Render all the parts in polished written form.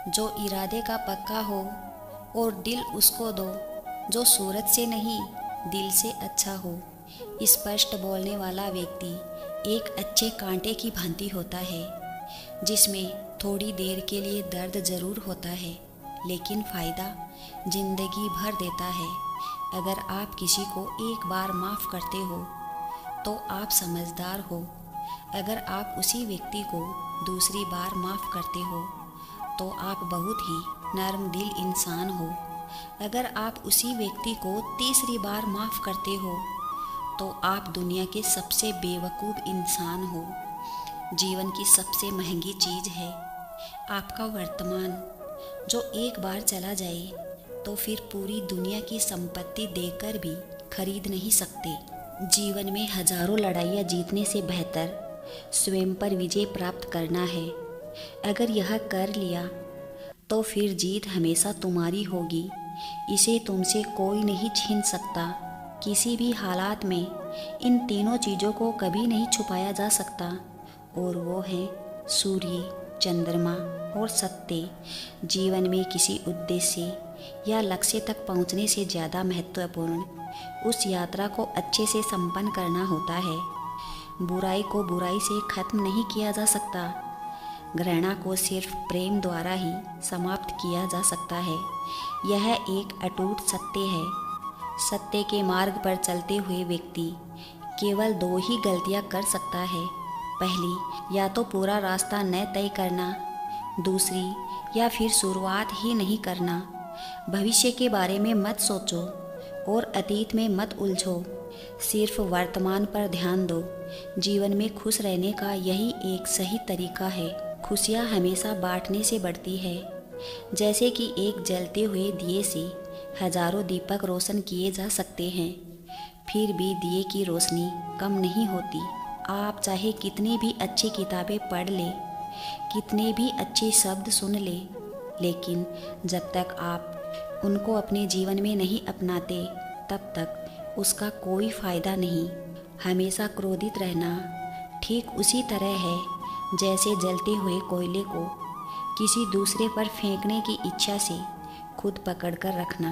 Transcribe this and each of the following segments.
जो इरादे का पक्का हो और दिल उसको दो, जो सूरत से नहीं दिल से अच्छा हो। स्पष्ट बोलने वाला व्यक्ति एक अच्छे कांटे की भांति होता है, जिसमें थोड़ी देर के लिए दर्द जरूर होता है, लेकिन फ़ायदा जिंदगी भर देता है। अगर आप किसी को एक बार माफ़ करते हो तो आप समझदार हो। अगर आप उसी व्यक्ति को दूसरी बार माफ़ करते हो तो आप बहुत ही नर्म दिल इंसान हो। अगर आप उसी व्यक्ति को तीसरी बार माफ़ करते हो तो आप दुनिया के सबसे बेवकूफ़ इंसान हो। जीवन की सबसे महंगी चीज़ है आपका वर्तमान, जो एक बार चला जाए तो फिर पूरी दुनिया की संपत्ति देकर भी खरीद नहीं सकते। जीवन में हजारों लड़ाइयाँ जीतने से बेहतर स्वयं पर विजय प्राप्त करना है। अगर यह कर लिया तो फिर जीत हमेशा तुम्हारी होगी। इसे तुमसे कोई नहीं छीन सकता। किसी भी हालात में इन तीनों चीज़ों को कभी नहीं छुपाया जा सकता, और वो है सूर्य, चंद्रमा और सत्य। जीवन में किसी उद्देश्य या लक्ष्य तक पहुंचने से ज़्यादा महत्वपूर्ण उस यात्रा को अच्छे से संपन्न करना होता है। बुराई को बुराई से खत्म नहीं किया जा सकता। घृणा को सिर्फ प्रेम द्वारा ही समाप्त किया जा सकता है। यह एक अटूट सत्य है। सत्य के मार्ग पर चलते हुए व्यक्ति केवल दो ही गलतियां कर सकता है। पहली, या तो पूरा रास्ता न तय करना, दूसरी या फिर शुरुआत ही नहीं करना। भविष्य के बारे में मत सोचो और अतीत में मत उलझो, सिर्फ वर्तमान पर ध्यान दो। जीवन में खुश रहने का यही एक सही तरीका है। खुशियाँ हमेशा बांटने से बढ़ती है। जैसे कि एक जलते हुए दिए से हजारों दीपक रोशन किए जा सकते हैं, फिर भी दिए की रोशनी कम नहीं होती। आप चाहे कितनी भी अच्छी किताबें पढ़ लें, कितने भी अच्छे शब्द सुन लें, लेकिन जब तक आप उनको अपने जीवन में नहीं अपनाते तब तक उसका कोई फ़ायदा नहीं। हमेशा क्रोधित रहना ठीक उसी तरह है जैसे जलते हुए कोयले को किसी दूसरे पर फेंकने की इच्छा से खुद पकड़कर रखना।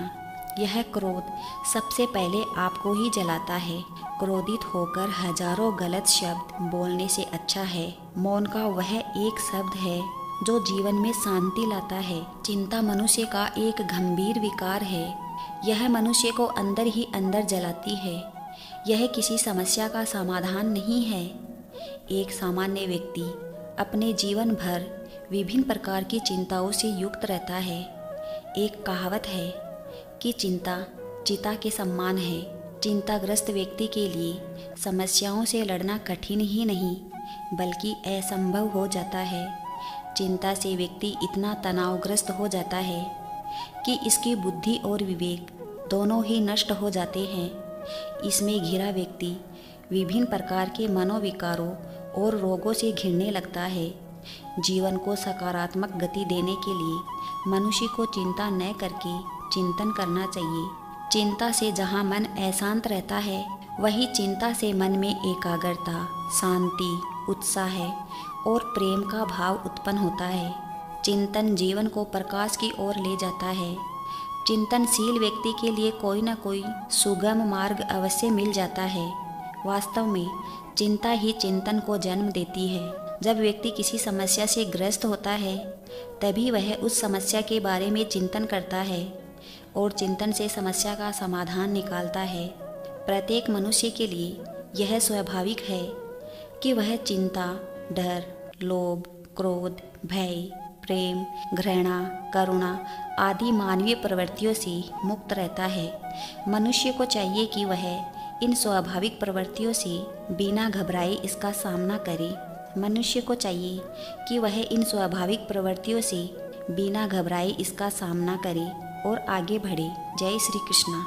यह क्रोध सबसे पहले आपको ही जलाता है। क्रोधित होकर हजारों गलत शब्द बोलने से अच्छा है मौन का वह एक शब्द है जो जीवन में शांति लाता है। चिंता मनुष्य का एक गंभीर विकार है। यह मनुष्य को अंदर ही अंदर जलाती है। यह किसी समस्या का समाधान नहीं है। एक सामान्य व्यक्ति अपने जीवन भर विभिन्न प्रकार की चिंताओं से युक्त रहता है। एक कहावत है कि चिंता चिता के समान है। चिंताग्रस्त व्यक्ति के लिए समस्याओं से लड़ना कठिन ही नहीं बल्कि असंभव हो जाता है। चिंता से व्यक्ति इतना तनावग्रस्त हो जाता है कि इसकी बुद्धि और विवेक दोनों ही नष्ट हो जाते हैं। इसमें घिरा व्यक्ति विभिन्न प्रकार के मनोविकारों और रोगों से घिरने लगता है। जीवन को सकारात्मक गति देने के लिए मनुष्य को चिंता न करके चिंतन करना चाहिए। चिंता से जहाँ मन अशांत रहता है, वही चिंता से मन में एकाग्रता, शांति, उत्साह और प्रेम का भाव उत्पन्न होता है। चिंतन जीवन को प्रकाश की ओर ले जाता है। चिंतनशील व्यक्ति के लिए कोई न कोई सुगम मार्ग अवश्य मिल जाता है। वास्तव में चिंता ही चिंतन को जन्म देती है। जब व्यक्ति किसी समस्या से ग्रस्त होता है तभी वह उस समस्या के बारे में चिंतन करता है और चिंतन से समस्या का समाधान निकालता है। प्रत्येक मनुष्य के लिए यह स्वाभाविक है कि वह चिंता, डर, लोभ, क्रोध, भय, प्रेम, घृणा, करुणा आदि मानवीय प्रवृत्तियों से मुक्त रहता है। मनुष्य को चाहिए कि वह इन स्वाभाविक प्रवृत्तियों से बिना घबराए इसका सामना करे। मनुष्य को चाहिए कि वह इन स्वाभाविक प्रवृत्तियों से बिना घबराए इसका सामना करे और आगे बढ़े। जय श्री कृष्ण।